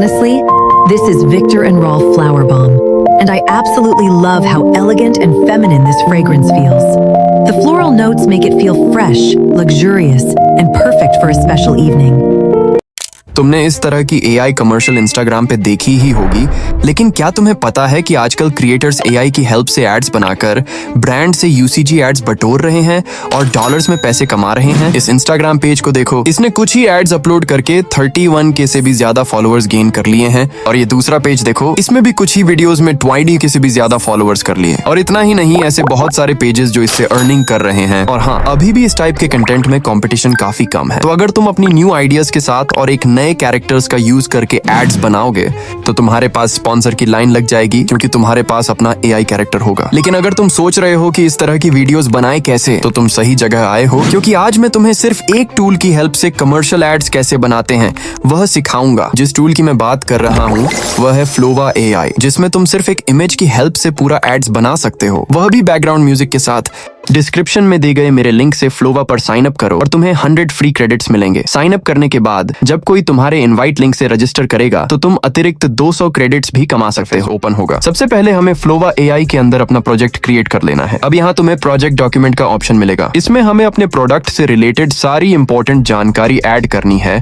Honestly, this is Viktor and Rolf Flower Bomb, and I absolutely love how elegant and feminine this fragrance feels. The floral notes make it feel fresh, luxurious, and perfect for a special evening. तुमने इस तरह की AI commercial Instagram पे देखी ही होगी, लेकिन क्या तुम्हें पता है कि आजकल क्रिएटर्स एआई की हेल्प से एड्स बनाकर ब्रांड से यूसीजी एड्स बटोर रहे हैं और डॉलर्स में पैसे कमा रहे हैं। इस इंस्टाग्राम पेज को देखो, इसने कुछ ही एड्स अपलोड करके 31K से भी ज्यादा फॉलोअर्स गेन कर लिए हैं। और ये दूसरा पेज देखो, इसमें भी कुछ ही वीडियोस में 20K से भी ज्यादा फॉलोअर्स कर लिए। और इतना ही नहीं, ऐसे बहुत सारे पेजेस जो इससे अर्निंग कर रहे हैं। और हाँ, अभी भी इस टाइप के कंटेंट में कंपटीशन काफी कम है। तो अगर तुम अपनी न्यू आइडियाज के साथ और एक नए कैरेक्टर्स का यूज करके एड्स बनाओगे तो तुम्हारे पास स्पॉन्सर की लाइन लग जाएगी, क्योंकि तुम्हारे पास अपना एआई कैरेक्टर होगा। लेकिन अगर तुम सोच रहे हो कि इस तरह की वीडियोस बनाए कैसे, तो तुम सही जगह आए हो, क्योंकि आज मैं तुम्हें सिर्फ एक टूल की हेल्प से कमर्शियल एड्स कैसे बनाते हैं वह सिखाऊंगा। जिस टूल की मैं बात कर रहा हूँ वह है फ्लोवा एआई, जिसमें तुम सिर्फ एक इमेज की हेल्प से पूरा एड्स बना सकते हो, वह भी बैकग्राउंड म्यूजिक के साथ। डिस्क्रिप्शन में दिए गए मेरे लिंक से फ्लोवा पर साइन अप करो और तुम्हें 100 फ्री क्रेडिट्स मिलेंगे। साइन अप करने के बाद जब कोई तुम्हारे इनवाइट लिंक से रजिस्टर करेगा तो तुम अतिरिक्त 200 क्रेडिट्स भी कमा सकते हो। ओपन होगा। सबसे पहले हमें फ्लोवा एआई के अंदर अपना प्रोजेक्ट क्रिएट कर लेना है। अब यहाँ तुम्हें प्रोजेक्ट डॉक्यूमेंट का ऑप्शन मिलेगा। इसमें हमें अपने प्रोडक्ट से रिलेटेड सारी इंपॉर्टेंट जानकारी ऐड करनी है,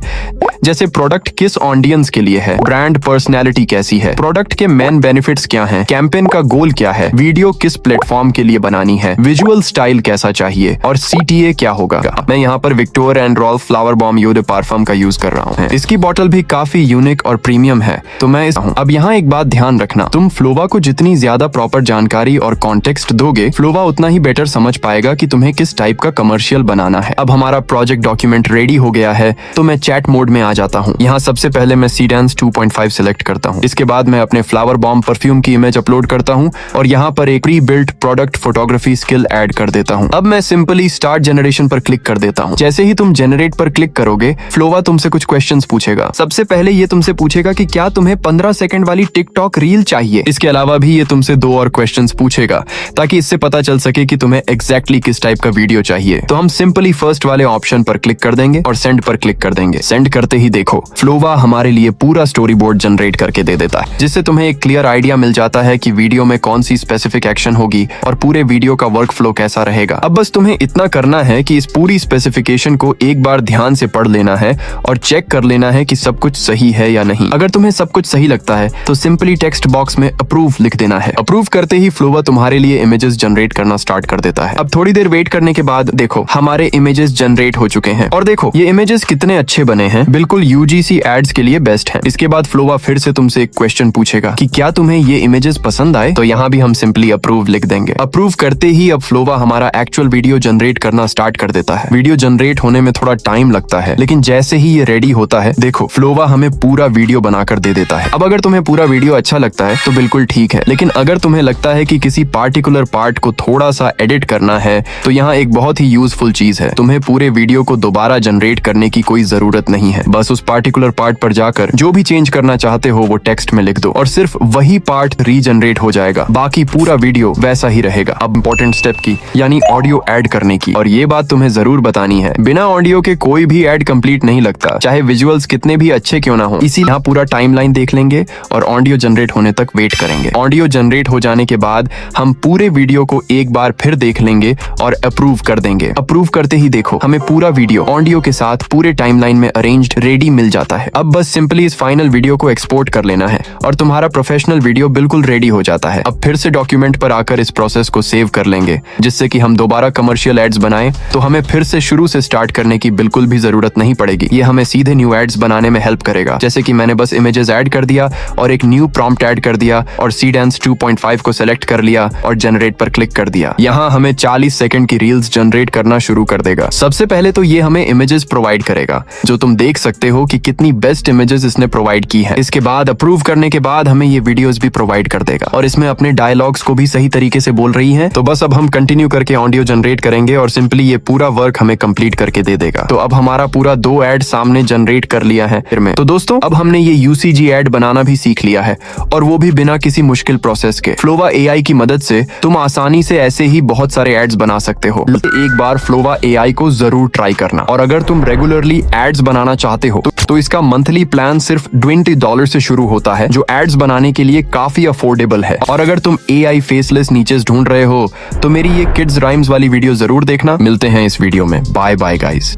जैसे प्रोडक्ट किस ऑडियंस के लिए है, ब्रांड पर्सनैलिटी कैसी है, प्रोडक्ट के मेन बेनिफिट्स क्या हैं, कैंपेन का गोल क्या है, वीडियो किस प्लेटफॉर्म के लिए बनानी है, विजुअल स्टाइल कैसा चाहिए और सीटीए क्या होगा। मैं यहाँ पर Viktor and Rolf flower bomb eau de parfum का यूज कर रहा हूँ। इसकी बॉटल भी काफी यूनिक और प्रीमियम है, तो मैं अब यहाँ एक बात ध्यान रखना, तुम फ्लोवा को जितनी ज्यादा प्रॉपर जानकारी और कॉन्टेक्स्ट दोगे, फ्लोवा उतना ही बेटर समझ पाएगा कि तुम्हें किस टाइप का कमर्शियल बनाना है। अब हमारा प्रोजेक्ट डॉक्यूमेंट रेडी हो गया है, तो मैं चैट मोड में आ जाता हूँ। यहाँ सबसे पहले मैं सीडेंस 2.5 सिलेक्ट करता हूँ। इसके बाद मैं अपने फ्लावर बॉम्ब परफ्यूम की इमेज अपलोड करता हूँ और यहाँ पर एक pre built product photography skill add कर देता हूँ। अब मैं सिंपली स्टार्ट जनरेशन पर क्लिक कर देता हूँ। जैसे ही तुम जनरेट पर क्लिक करोगे, फ्लोवा तुमसे कुछ क्वेश्चंस पूछेगा। सबसे पहले ये तुमसे पूछेगा कि क्या तुम्हें 15 सेकंड वाली टिकटॉक रील चाहिए। इसके अलावा भी ये तुमसे 2 और क्वेश्चंस पूछेगा, ताकि इससे पता चल सके कि तुम्हें एग्जैक्टली किस टाइप का वीडियो चाहिए। तो हम सिंपली फर्स्ट वाले ऑप्शन पर क्लिक कर देंगे और सेंड पर क्लिक कर देंगे। सेंड करते ही देखो, फ्लोवा हमारे लिए पूरा स्टोरी बोर्ड जनरेट करके दे देता है, जिससे तुम्हें एक क्लियर आइडिया मिल जाता है कि वीडियो में कौन सी स्पेसिफिक एक्शन होगी और पूरे वीडियो का वर्क फ्लो कैसा रहेगा। अब बस तुम्हें इतना करना है कि इस पूरी स्पेसिफिकेशन को एक बार ध्यान से पढ़ लेना है और चेक कर लेना है कि सब कुछ सही है या नहीं। अगर तुम्हें सब कुछ सही लगता है तो सिंपली टेक्स्ट बॉक्स में अप्रूव लिख देना है। अप्रूव करते ही फ्लोवा तुम्हारे लिए इमेजेस जनरेट करना स्टार्ट कर देता है। अब थोड़ी देर वेट करने के बाद देखो, हमारे इमेजेस जनरेट हो चुके हैं और देखो ये इमेजेस कितने अच्छे बने हैं, बिल्कुल यूजीसी एड्स के लिए बेस्ट है। इसके बाद फ्लोवा फिर से तुमसे एक क्वेश्चन पूछेगा कि क्या तुम्हें ये इमेजेस पसंद आए, तो यहाँ भी हम सिंपली अप्रूव लिख देंगे। अप्रूव करते ही अब फ्लोवा हमारा एक्चुअल वीडियो जनरेट करना स्टार्ट कर देता है। वीडियो जनरेट होने में थोड़ा टाइम लगता है, लेकिन जैसे ही ये रेडी होता है, देखो फ्लोवा हमें पूरा वीडियो बनाकर दे देता है। अब अगर तुम्हें पूरा वीडियो अच्छा लगता है तो बिल्कुल ठीक है, लेकिन अगर तुम्हें लगता है कि किसी पार्टिकुलर पार्ट को थोड़ा सा एडिट करना है, तो यहाँ एक बहुत ही यूजफुल चीज है। तुम्हें पूरे वीडियो को दोबारा जनरेट करने की कोई जरूरत नहीं है। बस उस पार्टिकुलर पार्ट पर जाकर जो भी चेंज करना चाहते हो वो टेक्स्ट में लिख दो और सिर्फ वही पार्ट रीजनरेट हो जाएगा, बाकी पूरा वीडियो वैसा ही रहेगा। अब इंपॉर्टेंट स्टेप की, यानी ऑडियो ऐड करने की, और ये बात तुम्हें जरूर बतानी है, बिना ऑडियो के कोई भी ऐड कंप्लीट नहीं लगता, चाहे विजुअल्स कितने भी अच्छे क्यों ना हो। इसी यहाँ पूरा टाइमलाइन देख लेंगे और ऑडियो जनरेट होने तक वेट करेंगे। ऑडियो जनरेट हो जाने के बाद हम पूरे वीडियो को एक बार फिर देख लेंगे और अप्रूव कर देंगे। अप्रूव करते ही देखो, हमें पूरा वीडियो ऑडियो के साथ पूरे टाइमलाइन में अरेंज्ड रेडी मिल जाता है। अब बस सिंपली इस फाइनल वीडियो को एक्सपोर्ट कर लेना है और तुम्हारा प्रोफेशनल वीडियो बिल्कुल रेडी हो जाता है। अब फिर से डॉक्यूमेंट पर आकर इस प्रोसेस को सेव कर लेंगे, जिससे कि हम दोबारा कमर्शियल एड्स बनाएं तो हमें फिर से शुरू से स्टार्ट करने की बिल्कुल भी जरूरत नहीं पड़ेगी। ये हमें सीधे न्यू एड्स बनाने में हेल्प करेगा। जैसे कि मैंने बस इमेजेस ऐड कर दिया और एक न्यू प्रॉम्प्ट ऐड कर दिया और सीडेंस 2.5 को सेलेक्ट कर लिया और जनरेट पर क्लिक कर दिया। यहाँ हमें 40 सेकंड की रील्स जनरेट करना शुरू कर देगा। सबसे पहले तो ये हमें इमेजेस प्रोवाइड करेगा, जो तुम देख सकते हो कि कितनी बेस्ट इमेजेस इसने प्रोवाइड की है। इसके बाद अप्रूव करने के बाद हमें ये वीडियोस भी प्रोवाइड कर देगा और इसमें अपने डायलॉग्स को भी सही तरीके से बोल रही है। तो बस अब हम कंटिन्यू करके ऑडियो जनरेट करेंगे और सिंपली ये पूरा वर्क हमें कंप्लीट करके दे देगा। तो अब हमारा पूरा 2 ऐड सामने जनरेट कर लिया है फिर में। तो दोस्तों अब हमने ये UCG ऐड बनाना भी सीख लिया है, और वो भी बिना किसी मुश्किल प्रोसेस के। फ्लोवा AI की मदद से तुम आसानी से ऐसे ही बहुत सारे एड्स बना सकते हो। एक बार फ्लोवा AI को जरूर ट्राई करना। और अगर तुम रेगुलरली एड्स बनाना चाहते हो तो इसका मंथली प्लान सिर्फ $20 से शुरू होता है, जो एड्स बनाने के लिए काफी अफोर्डेबल है। और अगर तुम AI फेसलेस नीचेस ढूंढ रहे हो तो मेरी ये किड्स राइम्स वाली वीडियो जरूर देखना। मिलते हैं इस वीडियो में। Bye bye guys.